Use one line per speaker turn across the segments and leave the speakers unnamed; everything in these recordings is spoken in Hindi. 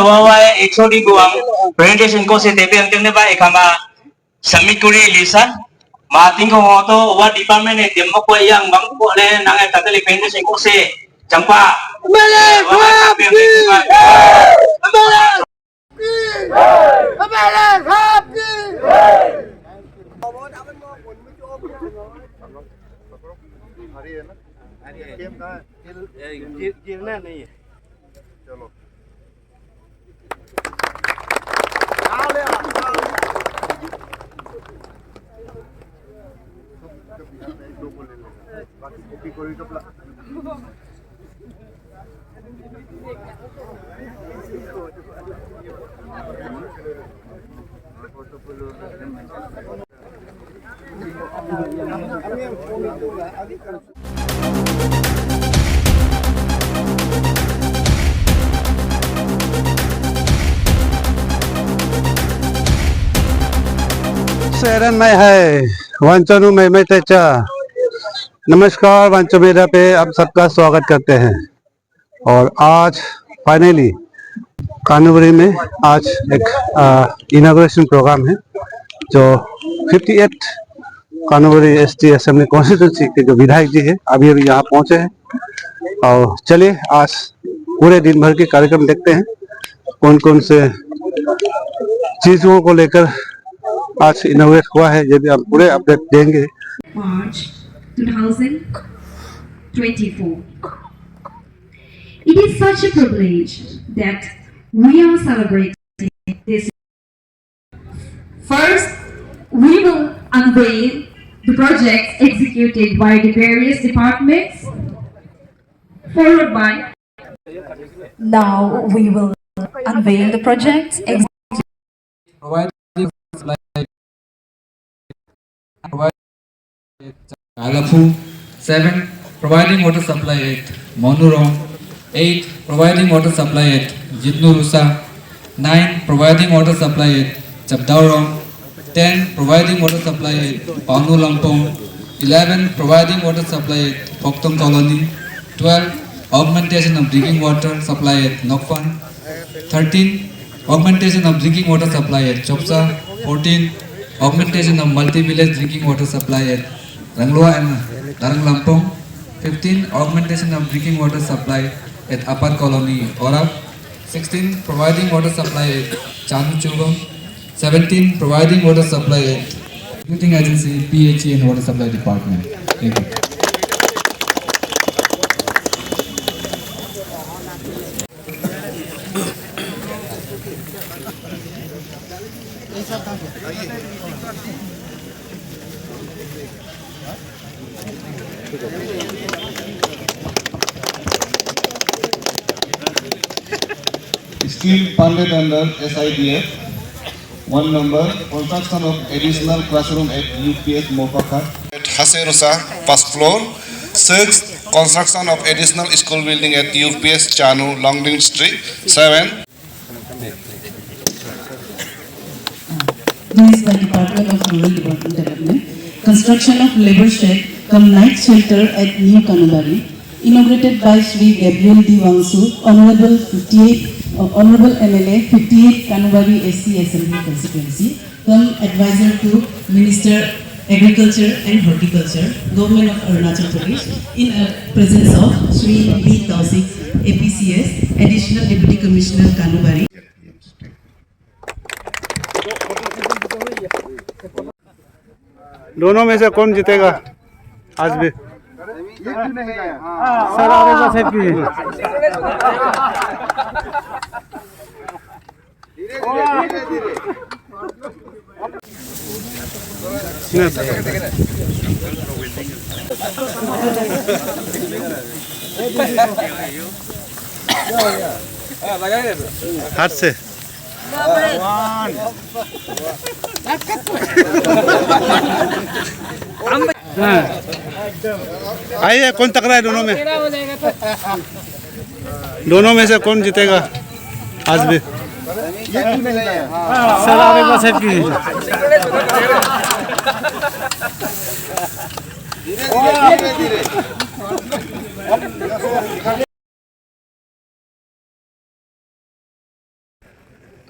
Wawa HOD ko ang presentation ko si TP ang tinda ba ikama submit ko rin lisan maating ko mo to what department eh demo ko yang bang ko le nang tatali presentation ko si Champa Amala happy Amala happy
गिरना नहीं है
चलो बाकी कॉपी कोई तो
शरण में है वांचनु में तेचा। नमस्कार वांचो मीडिया पे आप सबका स्वागत करते हैं। और आज फाइनली कानूबरी में आज एक इनॉग्रेशन प्रोग्राम है जो 58 कानूबरी एसटी असेंबली कॉन्स्टिट्यूंसी के जो विधायक जी है अभी अभी यहाँ पहुँचे हैं। और चलिए आज पूरे दिन भर के कार्यक्रम देखते हैं कौन कौन से चीज़ों को लेकर आज इनोवेट हुआ है, ये भी हम पूरे अपडेट देंगे।
March 2024. It is such a privilege that we are celebrating this. First, we will unveil the projects executed by the various departments, followed by.
Now we will unveil the projects
Alafu. 7. Providing water supply at Monurong. 8. Providing water supply at Jitnurusa. 9. Providing water supply at Chapdaurong. 10. Providing water supply at Panu Lampong. 11. Providing water supply at Poktom Colony. 12. Augmentation of drinking water supply at Nokfan. 13. Augmentation of drinking water supply at Chopsa. 14. Augmentation of multi-village drinking water supply at Ranglua and Darang Lampong. 15. Augmentation of drinking water supply at Upper Colony, Orab. 16. Providing water supply at Chanu Chugam. 17. Providing water supply at Executing Agency, PHE and Water Supply Department. Thank you.
Scheme funded under SIDF. 1 number, construction of additional classroom at UPS Mopaka at Haserusa, first floor. 6. Construction of additional school building at UPS Chanu, Longding Street. 7.
This is by Department of Rural Development. Construction of labor shed cum night shelter at New Kanubari, inaugurated by Shri Gabriel D. Wangsu, Honorable MLA, 58 Kanubari SC Assembly Constituency, cum advisor to Minister Agriculture and Horticulture, Government of Arunachal Pradesh, in presence of Shri B. Tausik, APCS, Additional Deputy Commissioner Kanubari.
दोनों में से कौन जीतेगा आज भी? सर आगे का सेट कीजिए। हाथ से आइए, कौन टकरा है दोनों में? दोनों में से कौन जीतेगा आज भी? सर आगे का सेट कीजिए।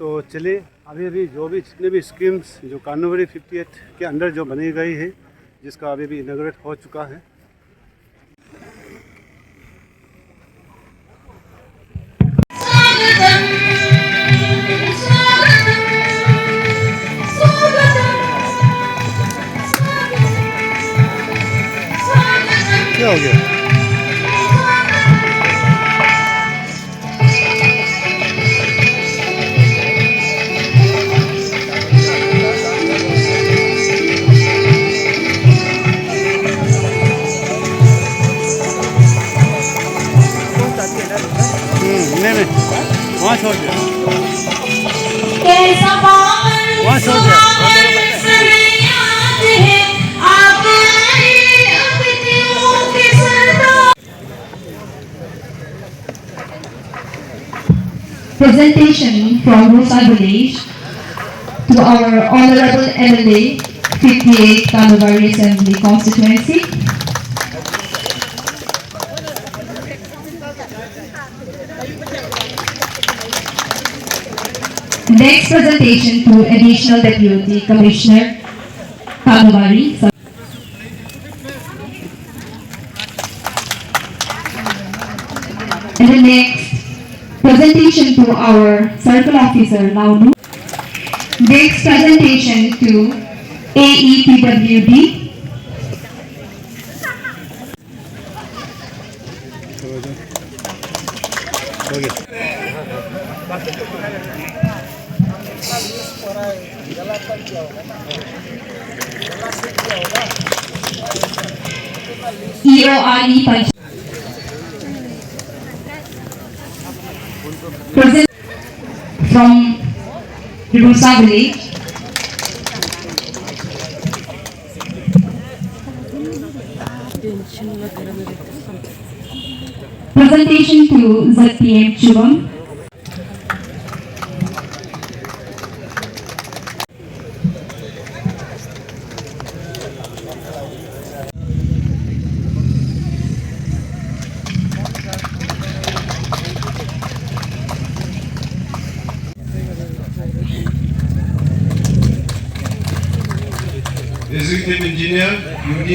तो चलिए अभी अभी जो भी जितने भी स्कीम्स जो कानूवरी 58 के अंडर जो बनी गई है, जिसका अभी भी इनॉग्रेट हो चुका है। क्या हो गया? नहीं वहाँ छोड़ दिया, वहाँ छोड़ दिया।
Presentation from Rosa Village to our Honorable MLA 58 Kanubari Assembly Constituency. Next presentation to Additional Deputy Commissioner Kanubari. And the next presentation to our Circle Officer Launu. Next presentation to AEPWD.
हो गया।
EORE present from Rusa Village. Presentation to ZPM Chubam.
Executive Engineer, UD.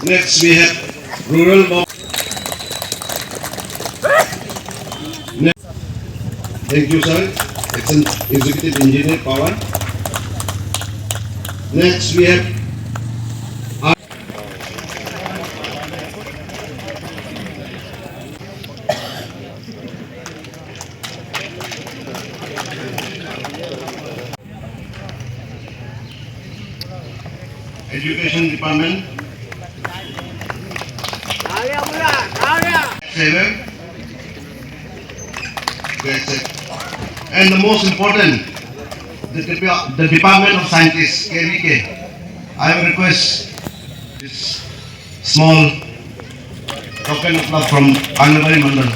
Next we have rural. Thank you, sir. It's an executive engineer power. Next we have Education Department. And the most important, the Department of Scientists, KVK. I will request this small token of love from Anubari Mandal.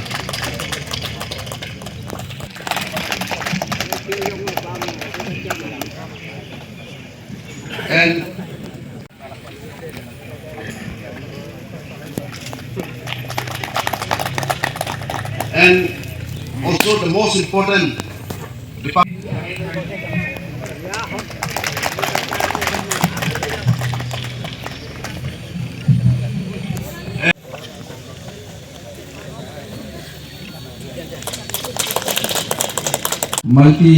And also the most important department.
Multi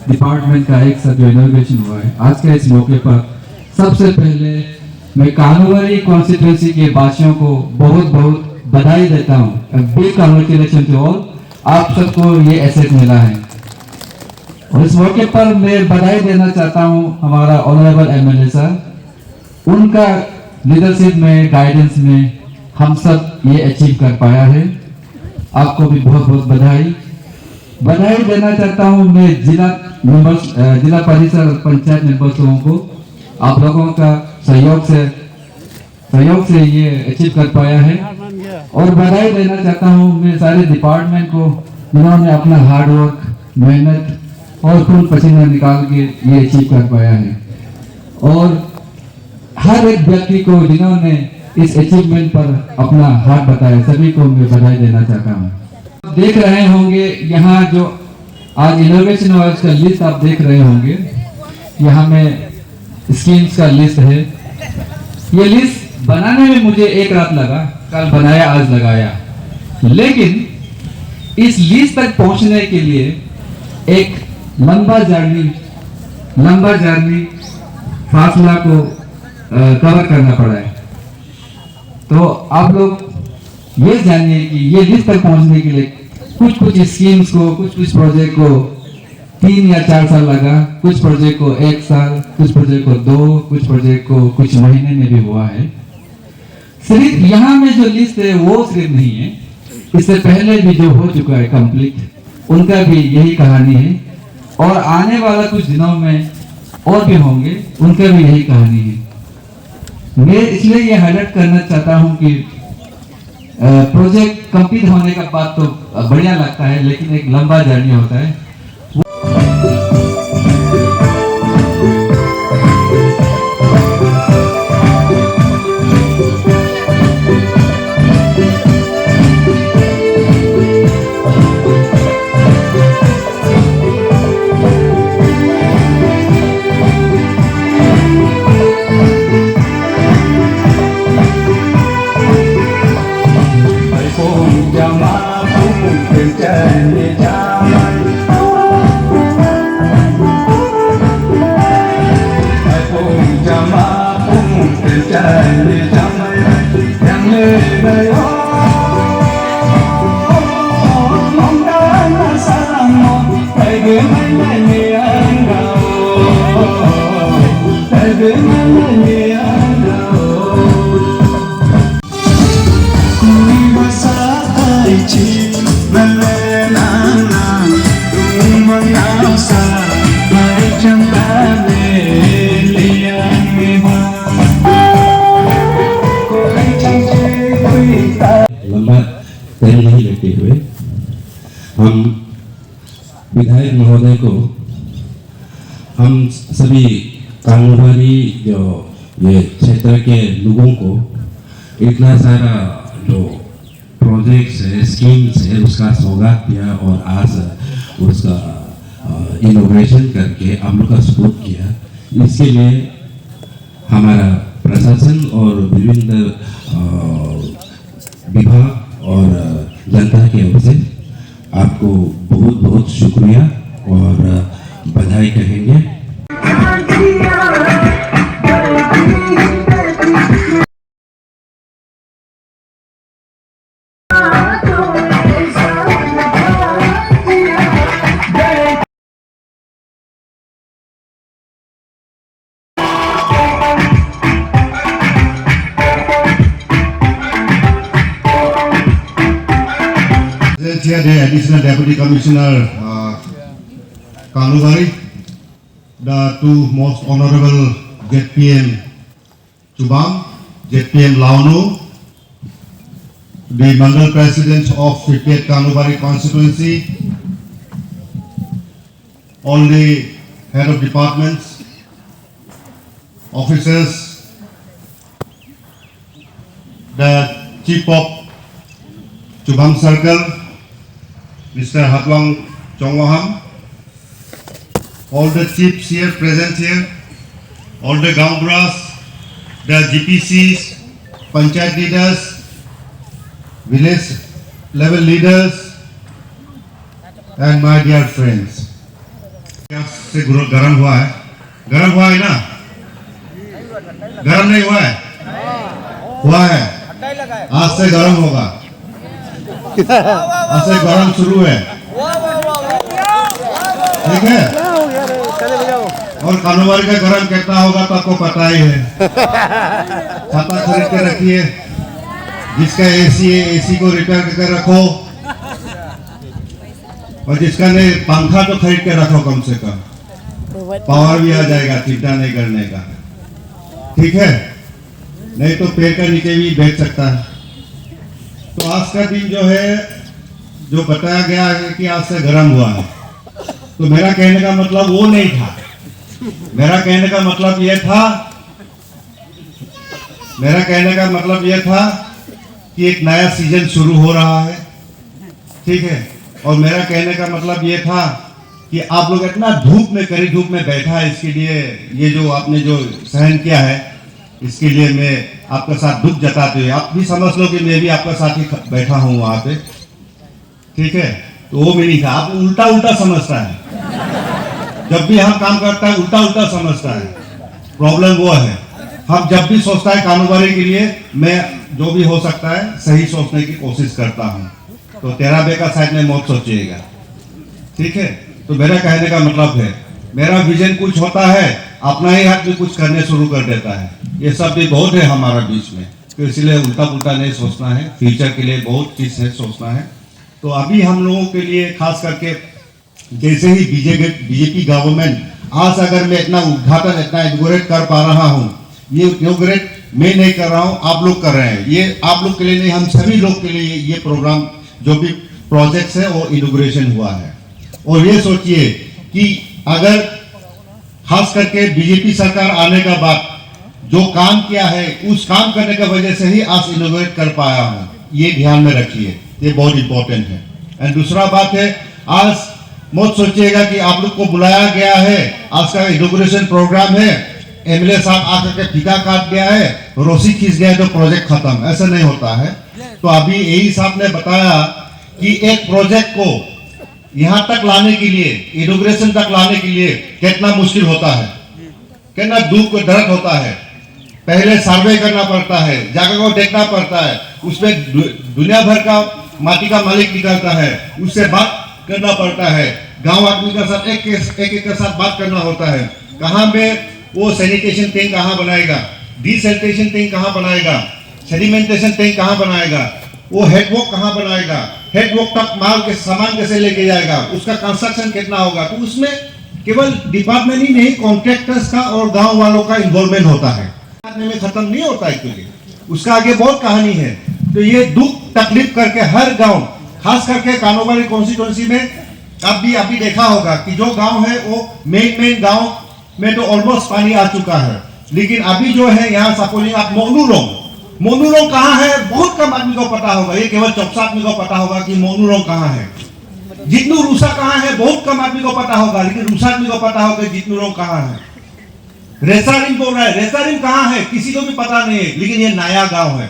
department का एक साथ जो इनोवेशन हुआ है, आज के इस मौके पर सबसे पहले मैं कानूवरी कॉन्स्टिट्यूंसी के वासियों को बहुत बहुत बधाई देता हूँ। Big congratulation to all. आप सबको ये एसेट मिला है और इस मौके पर मैं बधाई देना चाहता हूँ हमारा ऑनरेबल एमएलए सर। उनका लीडरशिप में, गाइडेंस में हम सब ये अचीव कर पाया है। आपको भी बहुत बहुत बधाई देना चाहता हूँ मैं जिला परिषद और पंचायत मेंबर्सों को। आप लोगों का सहयोग से ये अचीव कर पाया है। और बधाई देना चाहता हूँ मैं सारे डिपार्टमेंट को, जिन्होंने अपना हार्ड वर्क, मेहनत और खून पसीना निकाल के ये अचीव कर पाया है। और हर एक व्यक्ति को जिन्होंने इस अचीवमेंट पर अपना हाथ बताया, सभी को मैं बधाई देना चाहता हूँ। देख रहे होंगे यहाँ जो आज इनोवेशन अवार्ड्स का लिस्ट आप देख रहे होंगे, यहाँ में स्कीम्स का लिस्ट है। ये लिस्ट बनाने में मुझे एक रात लगा, कल बनाया आज लगाया, लेकिन इस लिस्ट तक पहुंचने के लिए एक लंबा जर्नी फासला को कवर करना पड़ा है। तो आप लोग ये जानिए कि ये लिस्ट तक पहुंचने के लिए कुछ स्कीम्स को, कुछ प्रोजेक्ट को 3 या 4 साल लगा, कुछ प्रोजेक्ट को 1 साल, कुछ प्रोजेक्ट को 2, कुछ प्रोजेक्ट को कुछ महीने में भी हुआ है। सिर्फ यहाँ में जो लिस्ट है वो सिर्फ नहीं है, इससे पहले भी जो हो चुका है कंप्लीट, उनका भी यही कहानी है, और आने वाला कुछ दिनों में और भी होंगे, उनका भी यही कहानी है। मैं इसलिए ये हाईलाइट करना चाहता हूँ कि प्रोजेक्ट कंप्लीट होने का बाद तो बढ़िया लगता है, लेकिन एक लंबा जर्नी होता है।
लंबा तेल नहीं लेते हुए हम विधायक महोदय को, हम सभी कांगवारी जो ये क्षेत्र के लोगों को इतना सारा जो प्रोजेक्ट्स है, स्कीम्स है, उसका सौगात किया और आज उसका इनोवेशन करके आप लोग का सपोर्ट किया। इसके लिए हमारा प्रशासन और विभिन्न विभाग और जनता की ओर से आपको बहुत बहुत शुक्रिया और बधाई कहेंगे।
Here the Additional Deputy Commissioner Kanubari, the two most honorable ZPM Chubam, ZPM Launu, the Mandal President of 58 Kanubari constituency, all the head of departments, officers, the chief of Chubam Circle, Mr. Hatwang Chongwaham, all the chiefs here present here, all the Gaumbras, the GPCs, Panchayat leaders, village level leaders, and my dear friends. से गरम हुआ है ना? गरम नहीं हुआ है? हुआ है। आज से गरम होगा। आज से गरम शुरू है। ठीक है? और कानूवारी का गरम कितना होगा तो आपको पता ही है। छाता खरीद के रखिए। जिसका एसी है एसी को रिपेयर करके रखो। और जिसका नहीं पंखा तो खरीद के रखो कम से कम। पावर भी आ जाएगा, चिंता नहीं करने का। ठीक है? नहीं तो पेड़ का नीचे भी बैठ सकता है।
तो आज का दिन जो है, जो बताया गया है कि आज से गर्म हुआ है, तो मेरा कहने का मतलब वो नहीं था। मेरा कहने का मतलब ये था कि एक नया सीजन शुरू हो रहा है, ठीक है। और मेरा कहने का मतलब ये था कि आप लोग इतना धूप में, कड़ी धूप में बैठा है, इसके लिए ये जो आपने जो सहन किया है, इसके लिए मैं आपका साथ दुख जताते हुए, आप भी समझ लो कि मैं भी आपका साथ ही बैठा हूँ वहाँ पे, ठीक है। तो वो भी नहीं था, आप उल्टा उल्टा समझता है, जब भी हम काम करता है उल्टा उल्टा समझता है। प्रॉब्लम वो है, हम जब भी सोचता है कारोबारी के लिए, मैं जो भी हो सकता है सही सोचने की कोशिश करता हूँ। तो तेरा बेका साइड में मौत सोचिएगा, ठीक है। तो मेरा कहने का मतलब है, मेरा विजन कुछ होता है, अपना ही हाथ में कुछ करने शुरू कर देता है। ये सब भी बहुत है हमारा बीच में, तो इसलिए उल्टा पुल्टा नहीं सोचना है, फ्यूचर के लिए बहुत चीज है सोचना है। तो अभी हम लोगों के लिए खास करके, जैसे ही बीजेपी गवर्नमेंट, आज अगर मैं इतना उद्घाटन, इतना इनॉग्रेट कर पा रहा हूँ, ये इनॉग्रेट मैं नहीं कर रहा हूँ, आप लोग कर रहे हैं। ये आप लोग के लिए नहीं, हम सभी लोग के लिए ये प्रोग्राम, जो भी प्रोजेक्ट्स है वो इनॉग्रेशन हुआ है। और ये सोचिए कि अगर खास करके बीजेपी सरकार आने का बाद जो काम किया है, उस काम करने की वजह से ही आज इनोवेट कर पाया हूँ, ये ध्यान में रखिए, ये बहुत इंपॉर्टेंट है। एंड दूसरा बात है, आज मत सोचिएगा कि आप लोग को बुलाया गया है, आज का इनोग्रेशन प्रोग्राम है, एमएलए साहब आकर के फीता काट गया है, रोसी खींच गया तो प्रोजेक्ट खत्म, ऐसा नहीं होता है। तो अभी यही साहब ने बताया कि एक प्रोजेक्ट को यहाँ तक लाने के लिए, इनोग्रेशन तक लाने के लिए कितना मुश्किल होता है, कितना दुख दर्द होता है। पहले सर्वे करना पड़ता है, जगह को देखना पड़ता है, उसमें दुनिया भर का माटी का मालिक निकलता है, उससे बात करना पड़ता है, गांव आदमी के साथ एक के साथ बात करना होता है, कहाँ में वो सैनिटेशन टैंक कहाँ बनाएगा, डिसैनिटेशन टैंक कहाँ बनाएगा, सेडिमेंटेशन टैंक कहाँ बनाएगा, वो हेडवर्क कहाँ बनाएगा, हेडवर्क तक माल के सामान कैसे लेके जाएगा, उसका कंस्ट्रक्शन कितना होगा। तो उसमें केवल डिपार्टमेंट ही नहीं, कॉन्ट्रैक्टर्स का और गांव वालों का इन्वॉल्वमेंट होता है, में खत्म नहीं होता है, क्योंकि उसका आगे बहुत कहानी है। तो ये दुख तकलीफ करके हर गांव, खास करके कानोवाली कॉन्स्टिट्यूंसी में अभी देखा होगा कि जो गांव है वो मेन गांव में तो ऑलमोस्ट पानी आ चुका है, लेकिन अभी जो है यहाँ सपोजिंग आप मोनूरोंग कहाँ है, बहुत कम आदमी को पता होगा, ये केवल 64 आदमी को पता होगा कि मोनूरोंग कहाँ है। जितनू रूसा कहाँ है, बहुत कम आदमी को पता होगा, लेकिन रूसा आदमी को पता होगा जितनूरोंग कहाँ है। रेसारिम बोल रहा है, रेसारिम कहाँ है किसी को भी पता नहीं है, लेकिन ये नया गांव है।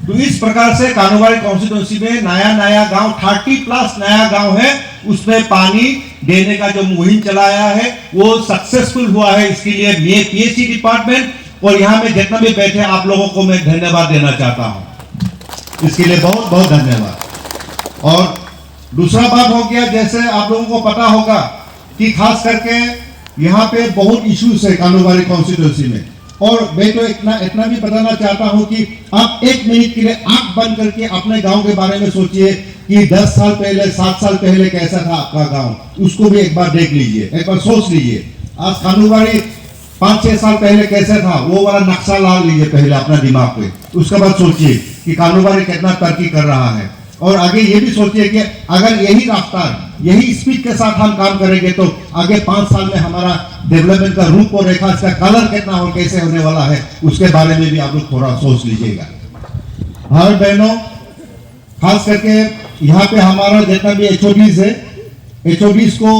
तो इस प्रकार से कानोवाली कॉन्स्टिट्यूंसी में नया गांव, 30+ नया गांव है, उसमें पानी देने का जो मुहिम चलाया है वो सक्सेसफुल हुआ है। इसके लिए मैं पीएचई डिपार्टमेंट और यहाँ में जितना भी बैठे आप लोगों को मैं धन्यवाद देना चाहता हूँ, इसके लिए बहुत बहुत धन्यवाद। और दूसरा बात हो गया, जैसे आप लोगों को पता होगा कि खास करके यहाँ पे बहुत इश्यूज है कानोवाली कॉन्स्टिट्यूंसी में, और मैं तो इतना भी बताना चाहता हूँ कि आप 1 मिनट के लिए आंख बंद करके अपने गांव के बारे में सोचिए कि 10 साल पहले, 7 साल पहले कैसा था आपका गांव, उसको भी एक बार देख लीजिए, एक बार सोच लीजिए। आज कानोवाली 5-6 साल पहले कैसा था, वो वाला नक्शा ला लीजिए पहले अपना दिमाग पे, उसके बाद सोचिए कि कानोवाली कितना तरक्की कर रहा है। और आगे ये भी सोचिए कि अगर यही रफ्तार, यही स्पीड के साथ हम काम करेंगे तो आगे 5 साल में हमारा डेवलपमेंट का रूप और रेखा, इसका कलर कितना और कैसे होने वाला है, उसके बारे में भी आप लोग थोड़ा सोच लीजिएगा। हर बहनों, खास करके यहाँ पे हमारा जितना भी HODs है, HODs को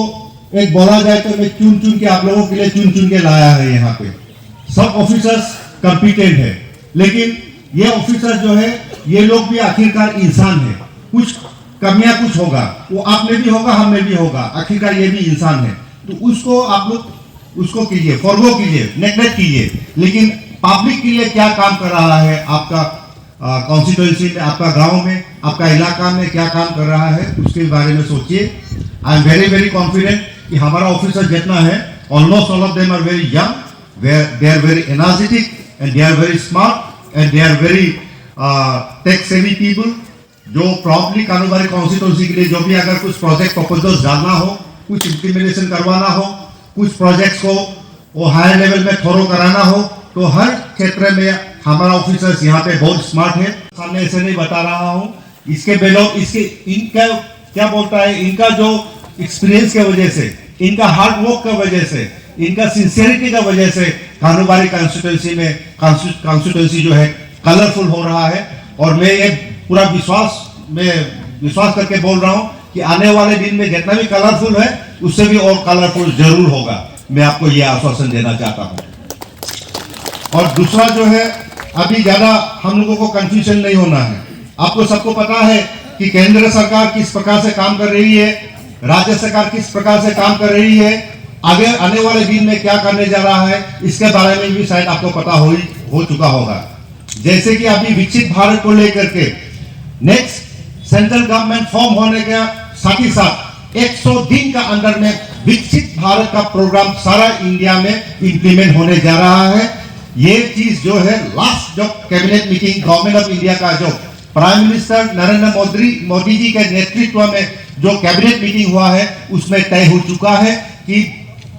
एक बोला जाए तो मैं चुन के आप लोगों के लिए चुन के लाया है। यहाँ पे सब ऑफिसर्स कॉम्पिटेंट है, लेकिन ये ऑफिसर जो है, ये लोग भी आखिरकार इंसान है, कुछ कमियां कुछ होगा, वो आप में भी होगा, हम में भी होगा, आखिरकार ये भी इंसान है। तो उसको आप लोग उसको कीजिए, फॉरगो कीजिए, नेग्लेक्ट कीजिए, लेकिन पब्लिक के लिए क्या काम कर रहा है आपका कॉन्स्टिट्यूंसी में, आपका गांव में, आपका इलाका में क्या काम कर रहा है, उसके बारे में सोचिए। आई एम वेरी कॉन्फिडेंट कि हमारा ऑफिसर जितना है, almost all of them are very young, they are very energetic and they are very smart and they are very tech savvy people, जो प्रॉब्ली कानोवाली कॉन्स्टिट्यूंसी के लिए जो भी अगर कुछ प्रोजेक्ट प्रपोजल्स डालना हो, कुछ इम्प्लीमेंटेशन करवाना हो, कुछ प्रोजेक्ट्स को वो हायर लेवल में थोरो कराना हो, तो हर क्षेत्र में हमारा ऑफिसर्स यहाँ पे बहुत स्मार्ट है। सामने ऐसे नहीं बता रहा हूँ इसके इनका क्या बोलता है, इनका जो एक्सपीरियंस के वजह से, इनका हार्ड वर्क की वजह से, इनका सिंसियरिटी की वजह से कानूबारी कॉन्स्टिट्यूंसी जो है कलरफुल हो रहा है। और मैं ये पूरा विश्वास करके बोल रहा हूं कि आने वाले दिन में जितना भी कलरफुल है उससे भी और कलरफुल जरूर होगा। मैं आपको यह आश्वासन देना चाहता हूं। और दूसरा जो है, अभी ज्यादा हम लोगों को कंफ्यूजन नहीं होना है। आपको सबको पता है कि केंद्र सरकार किस प्रकार से काम कर रही है, राज्य सरकार किस प्रकार से काम कर रही है, आगे आने वाले दिन में क्या करने जा रहा है, इसके बारे में भी शायद आपको पता हो चुका होगा। जैसे कि अभी विकसित भारत को लेकर के नेक्स्ट सेंट्रल गवर्नमेंट फॉर्म होने के साथ ही साथ 100 दिन का अंदर में विकसित भारत का प्रोग्राम सारा इंडिया में इंप्लीमेंट होने जा रहा है। ये चीज जो है लास्ट जो cabinet meeting government of India का जो प्राइम मिनिस्टर नरेंद्र मोदी जी के नेतृत्व में जो कैबिनेट मीटिंग हुआ है उसमें तय हो चुका है कि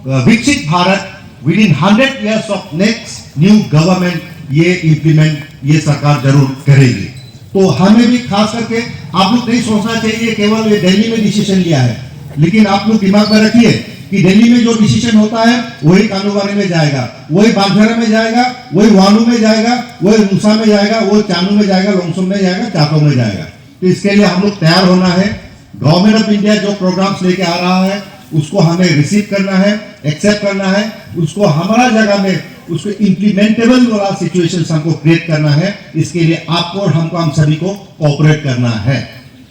विकसित Bharat with in 100 years of next new government ये इंप्लीमेंट ये सरकार जरूर करेगी। तो हमें भी खास करके आप लोग नहीं सोचना चाहिए केवल ये दिल्ली में डिसीजन लिया है, लेकिन आप लोग दिमाग में रखिए कि दिल्ली में जो डिसीजन होता है वही कानूबारी में जाएगा, वही बागझरा में जाएगा, वही वालू में जाएगा, वही रूसा में जाएगा, वही चानू में जाएगा, लोंगसुम में जाएगा, चाको में जाएगा। तो इसके लिए हम लोग तैयार होना है। गवर्नमेंट ऑफ इंडिया जो प्रोग्राम्स लेके आ रहा है उसको हमें रिसीव करना है, एक्सेप्ट करना है, उसको हमारा जगह में उसको इम्प्लीमेंटेबल वाला सिचुएशन हमको क्रिएट करना है। इसके लिए आपको और हमको, हम सभी को कोऑपरेट करना है,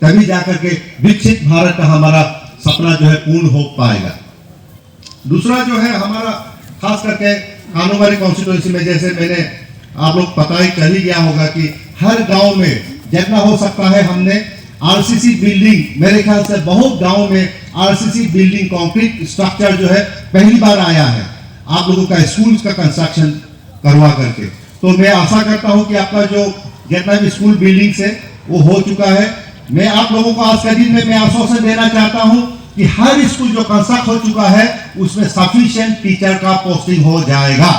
तभी जाकर के विकसित भारत का हमारा सपना जो है पूर्ण हो पाएगा। दूसरा जो है हमारा खास करके कानूबारी कॉन्स्टिट्यूंसी में, जैसे मैंने आप लोग पता ही चल ही गया होगा कि हर गांव में जितना हो सकता है हमने आरसीसी बिल्डिंग, मेरे ख्याल से बहुत गांव में आरसीसी बिल्डिंग कंक्रीट स्ट्रक्चर जो है पहली बार आया है आप लोगों का स्कूल्स का कंस्ट्रक्शन करवा करके। तो मैं आशा करता हूं कि आपका जो जितना भी स्कूल बिल्डिंग्स है वो हो चुका है। मैं आप लोगों को आज के दिन में मैं आश्वासन देना चाहता हूं कि हर स्कूल जो कंस्ट्रक्ट हो चुका है उसमें सफिशिएंट टीचर का पोस्टिंग हो जाएगा।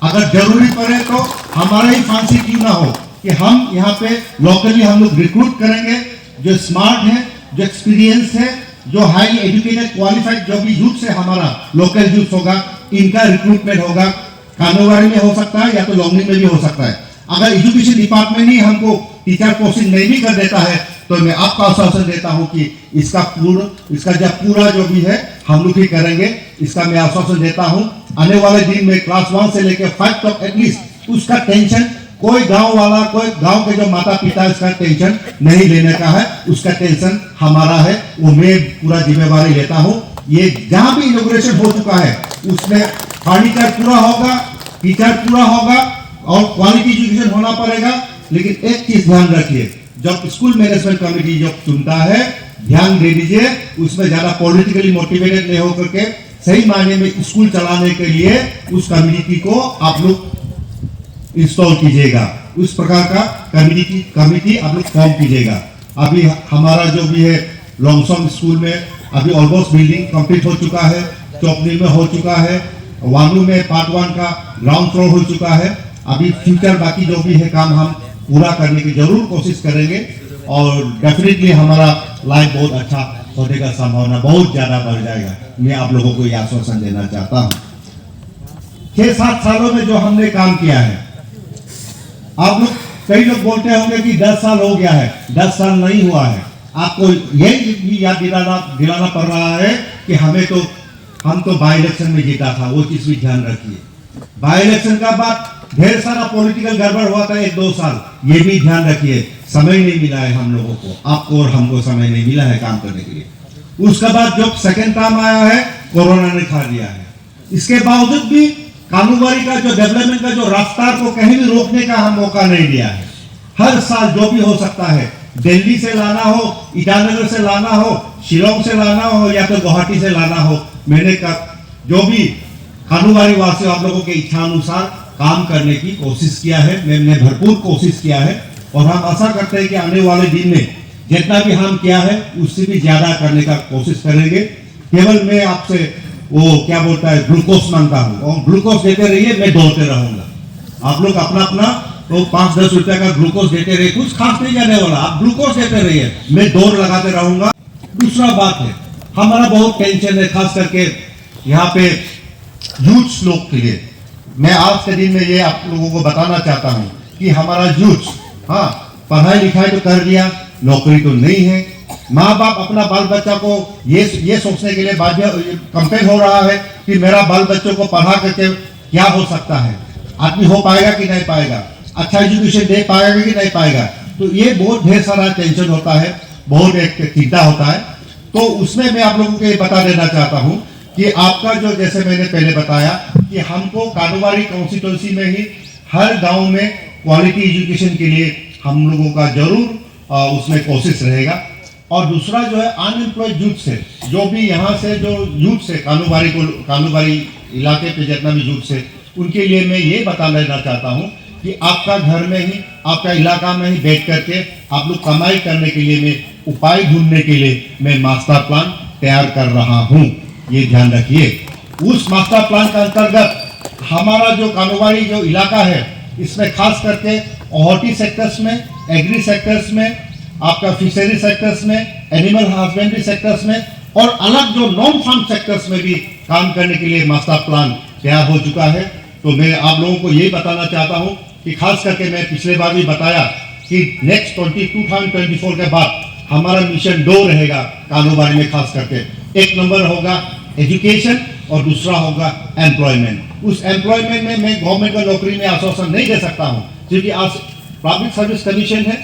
अगर जरूरी पड़े तो हमारा ही फांसी क्यों ना हो कि हम यहाँ पे लोकली हम लोग रिक्रूट करेंगे जो स्मार्ट है, जो एक्सपीरियंस है, जो हाईली एजुकेटेड क्वालिफाइड जो भी यूथ से हमारा लोकल यूथ होगा, इनका रिक्रूटमेंट होगा। कानूबारी में हो सकता है या तो लोंगलिंग में भी हो सकता है। अगर एजुकेशन डिपार्टमेंट ही हमको टीचर पोस्टिंग नहीं भी कर देता है तो मैं आपको आश्वासन देता हूं कि इसका पूरा जो भी है हम लोग ही करेंगे। इसका मैं आश्वासन देता हूं। आने वाले दिन में क्लास 1 से लेकर 5 तक एटलीस्ट उसका टेंशन कोई गांव वाला, कोई गांव के जो माता पिता इसका टेंशन नहीं लेने का है, उसका टेंशन हमारा है, वो मैं पूरा जिम्मेवारी लेता हूं। ये जहां भी इनॉग्रेशन हो चुका है उसमें फर्नीचर पूरा होगा, टीचर पूरा होगा और क्वालिटी एजुकेशन होना पड़ेगा। लेकिन एक चीज ध्यान रखिए, जब स्कूल मैनेजमेंट कमेटी जब चुनता है ध्यान दे दीजिए, उसमें ज्यादा पॉलिटिकली मोटिवेटेड नहीं होकर के सही मायने में स्कूल चलाने के लिए उस कम्युनिटी को आप लोग इंस्टॉल कीजिएगा, उस प्रकार का कमिटी आप लोग फॉर्म कीजिएगा। अभी हमारा जो भी है लोंगसम स्कूल में अभी ऑलमोस्ट बिल्डिंग कंप्लीट हो चुका है, चौपनी में हो चुका है, वानू में पार्ट 1 का ग्राउंड फ्लोर हो चुका है। अभी फ्यूचर बाकी जो भी है काम हम पूरा करने की जरूर कोशिश करेंगे और डेफिनेटली हमारा लाइफ बहुत अच्छा होने का संभावना बहुत ज्यादा बढ़ जाएगा। मैं आप लोगों को यह आश्वासन देना चाहता हूँ। 6-7 सालों में जो हमने काम किया है, आप लोग कई लोग बोलते होंगे कि 10 साल हो गया है, 10 साल नहीं हुआ है। आपको यही भी याद दिलाना पड़ रहा है कि हम तो बाई इलेक्शन में जीता था, वो चीज भी ध्यान रखिए। बाई इलेक्शन का बाद ढेर सारा पॉलिटिकल गड़बड़ हुआ था 1-2 साल, ये भी ध्यान रखिए। समय नहीं मिला है हम लोगों को, आपको और हमको समय नहीं मिला है काम करने के लिए। उसके बाद जब सेकेंड टर्म आया है कोरोना ने खा लिया है। इसके बावजूद भी कानूबारी का जो डेवलपमेंट का जो रफ्तार को कहीं भी रोकने का हम मौका नहीं दिया है। हर साल जो भी हो सकता है, दिल्ली से लाना हो, ईटानगर से लाना हो, शिलोंग से लाना हो या तो गुवाहाटी से लाना हो, मैंने जो भी कानूबारी वासियों आप लोगों के इच्छा अनुसार काम करने की कोशिश किया है। मैंने भरपूर कोशिश किया है और हम आशा करते हैं कि आने वाले दिन में जितना भी हम किया है उससे भी ज्यादा करने का कोशिश करेंगे। केवल मैं आपसे वो क्या बोलता है ग्लूकोज मांगता हूँ और ग्लूकोज देते रहिए, मैं दौड़ते रहूंगा। आप लोग अपना अपना तो 5-10 रुपए का ग्लूकोज देते रहिए, कुछ खास नहीं जाने वाला, आप ग्लूकोज देते रहिए, मैं दौड़ लगाते रहूंगा। दूसरा बात है, हमारा बहुत टेंशन है खास करके यहाँ पे यूथ लोग के लिए। मैं आज के दिन में ये आप लोगों को बताना चाहता हूँ कि हमारा यूथ, हाँ, पढ़ाई लिखाई तो कर लिया, नौकरी तो नहीं है। माँ बाप अपना बाल बच्चा को ये सोचने के लिए बाध्य कंपेल हो रहा है कि मेरा बाल बच्चों को पढ़ा करके क्या हो सकता है, आदमी हो पाएगा कि नहीं पाएगा, अच्छा एजुकेशन दे पाएगा कि नहीं पाएगा। तो ये बहुत ढेर सारा टेंशन होता है, बहुत एक चिंता होता है। तो उसमें मैं आप लोगों को ये बता देना चाहता हूँ कि आपका जो, जैसे मैंने पहले बताया कि हमको कानूवारी कॉन्स्टिट्यूंसी में ही हर गांव में क्वालिटी एजुकेशन के लिए हम लोगों का जरूर उसमें कोशिश रहेगा। और दूसरा जो है अनएम्प्लॉयड यूथ से, जो भी यहाँ से जो यूथ से कानूवारी इलाके पे जितना भी यूथ से, उनके लिए मैं ये बता देना चाहता हूँ कि आपका घर में ही, आपका इलाका में ही बैठ करके आप लोग कमाई करने के लिए, मैं उपाय ढूंढने के लिए मैं मास्टर प्लान तैयार कर रहा हूँ, ये ध्यान रखिए। उस मास्टर प्लान के अंतर्गत हमारा जो कानूवारी जो इलाका है, इसमें खास करके हॉर्टी सेक्टर्स में, एग्री सेक्टर्स में, आपका फिशरी सेक्टर्स में, एनिमल हस्बेंड्री सेक्टर्स में और अलग जो नॉन फार्म सेक्टर्स में भी काम करने के लिए मास्टर प्लान तैयार हो चुका है। तो मैं आप लोगों को ये बताना चाहता हूँ कि खास करके मैं पिछले बार भी बताया कि नेक्स्ट 2024 के बाद हमारा मिशन 2 रहेगा कानूबारी में। खास करके एक नंबर होगा एजुकेशन और दूसरा होगा एम्प्लॉयमेंट। उस एम्प्लॉयमेंट में मैं गवर्नमेंट को नौकरी में आश्वासन नहीं दे सकता हूँ, क्योंकि आज पब्लिक सर्विस कमीशन है,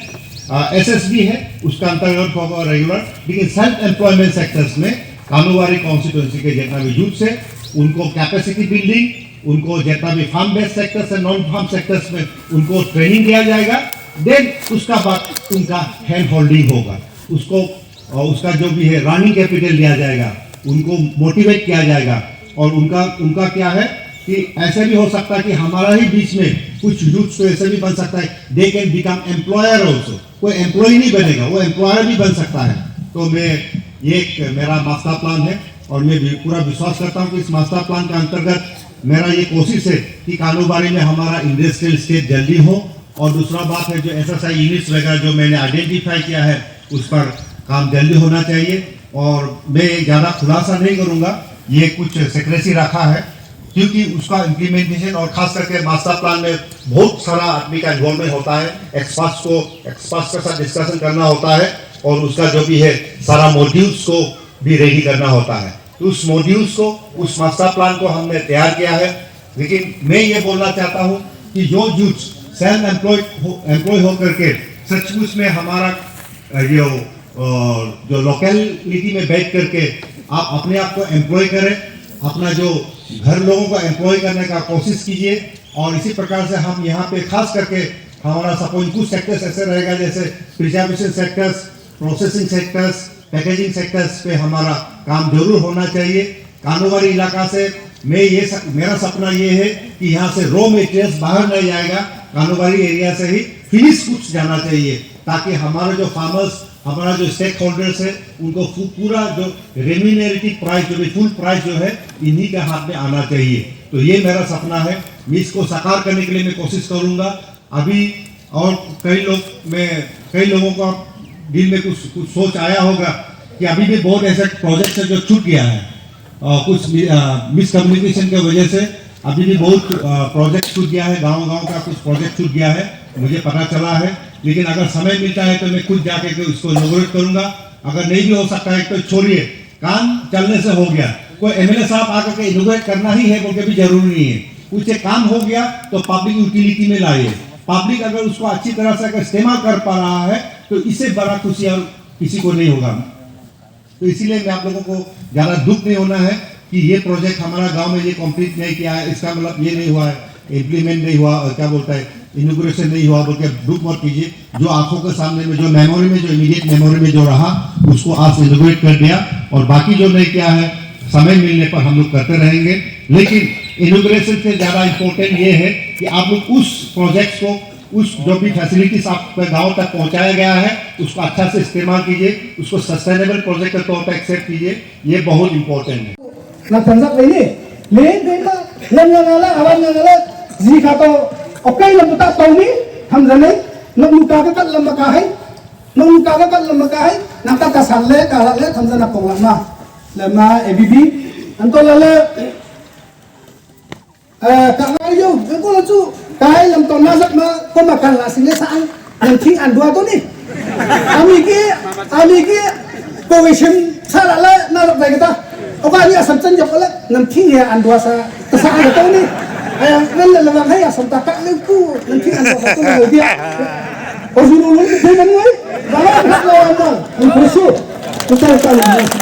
SSB है, उसका अंतर्गत होगा रेगुलर। लेकिन सेल्फ एम्प्लॉयमेंट सेक्टर्स में कानूवारी कॉन्स्टिट्यूंसी के जितना भी यूथ है, उनको कैपेसिटी बिल्डिंग, उनको जितना भी फार्म बेस्ड सेक्टर्स है, नॉन फार्म सेक्टर्स में उनको ट्रेनिंग दिया जाएगा। देन उसका बाद उनका हैंड होल्डिंग होगा, उसको उसका जो भी है रनिंग कैपिटल दिया जाएगा, उनको मोटिवेट किया जाएगा। और उनका क्या है कि ऐसे भी हो सकता है कि हमारा ही बीच में कुछ यूथ तो ऐसे भी बन सकता है, they can become employer also. कोई एम्प्लॉय नहीं बनेगा, वो एम्प्लॉयर भी बन सकता है। तो मैं ये मेरा मास्टर प्लान है और मैं पूरा विश्वास करता हूँ कि इस मास्टर प्लान के अंतर्गत मेरा ये कोशिश है कि कानूबारी में हमारा इंडस्ट्रियल स्टेट जल्दी हो। और दूसरा बात है जो SSI यूनिट्स वगैरह जो मैंने आइडेंटिफाई किया है, उस पर काम जल्दी होना चाहिए। और मैं ज़्यादा खुलासा नहीं करूँगा, ये कुछ सेक्रेसी रखा है, क्योंकि उसका इम्प्लीमेंटेशन और खास करके मास्टर प्लान में बहुत सारा आदमी का इन्वॉल्वमेंट होता है। एक्सपर्ट्स के साथ डिस्कशन करना होता है और उसका जो भी है सारा मॉड्यूल्स को भी रेडी करना होता है। तो उस मॉड्यूल्स को, उस मास्टर प्लान को हमने तैयार किया है। लेकिन मैं ये बोलना चाहता हूँ कि जो यूथ सेल्फ एम्प्लॉय होकर के सचमुच में हमारा जो लोकेलिटी में बैठ करके आप अपने आप को एम्प्लॉय करें, अपना जो घर लोगों को एम्प्लॉय करने का कोशिश कीजिए। और इसी प्रकार से हम यहाँ पे खास करके हमारा सपोज कुछ सेक्टर्स ऐसे रहेगा जैसे preservation sectors, processing sectors, packaging sectors पे हमारा काम जरूर होना चाहिए। कानूबारी इलाका से मेरा सपना ये है कि यहाँ से रॉ मटेरियल्स बाहर नहीं जाएगा, कानूबारी एरिया से ही फिनिश कुछ जाना चाहिए, ताकि हमारे जो फार्मर्स, हमारा जो स्टेक होल्डर्स है, उनको पूरा जो रेम्यूनरेटिव प्राइस जो भी फुल प्राइस जो है इन्हीं के हाथ में आना चाहिए। तो ये मेरा सपना है, मैं इसको साकार करने के लिए मैं कोशिश करूँगा। अभी और कई लोगों का दिल में कुछ सोच आया होगा कि अभी भी बहुत ऐसे प्रोजेक्ट है जो छूट गया है, कुछ मिसकम्युनिकेशन की वजह से अभी भी बहुत प्रोजेक्ट छूट गया है, गाँव का कुछ प्रोजेक्ट छूट गया है, मुझे पता चला है। लेकिन अगर समय मिलता है तो मैं खुद जाके के उसको इनॉग्रेट करूंगा। अगर नहीं भी हो सकता है तो छोड़िए, काम चलने से हो गया, कोई MLA साहब आकर के इनॉग्रेट करना ही है बोल के भी जरूरी नहीं है। कुछ काम हो गया तो पब्लिक यूटिलिटी में लाइए। पब्लिक अगर उसको अच्छी तरह से अगर इस्तेमाल कर पा रहा है तो इससे बड़ा खुशी और किसी को नहीं होगा। तो इसीलिए मैं आप लोगों को ज़्यादा दुख नहीं होना है कि ये प्रोजेक्ट हमारा गाँव में ये कंप्लीट नहीं किया है, इसका मतलब ये नहीं हुआ है, इम्प्लीमेंट नहीं हुआ, क्या बोलता है, इनॉग्रेशन नहीं हुआ बोल के दुख मत कीजिए। जो आंखों के सामने में, जो मेमोरी में, जो इमीडिएट मेमोरी में जो रहा, उसको आज इनॉग्रेट कर दिया। और बाकी जो नहीं किया है, समय मिलने पर हम लोग करते रहेंगे। लेकिन इनॉग्रेशन से ज़्यादा इम्पोर्टेंट ये है कि आप लोग उस प्रोजेक्ट को, उस जो भी फैसिलिटीज आपके गाँव तक पहुँचाया गया है, उसको अच्छा से इस्तेमाल कीजिए, उसको सस्टेनेबल प्रोजेक्ट के तौर पर एक्सेप्ट कीजिए, ये बहुत इम्पोर्टेंट है।
ले देना लन ngala awan ngala ji ka to okay lam ta tong ni
हम जने नुका का लंबा का है नुका का लंबा का है नाका का साले हम जना पोंगला lema ABB anto lale kakayo ko la chu kai lam ton na sak ma ko makan la sing sa ai yang thi an dua to ni ami ki ko wisem sala la na la bai ta o ka ni asam chen jok la nam thi ya an dua sa sa ai to ni ayang nan la wang hai asam ta ka le ku nam thi an dua sa to le dia o ju lu lu de man ngai ba la na lo ma ko su to ta ka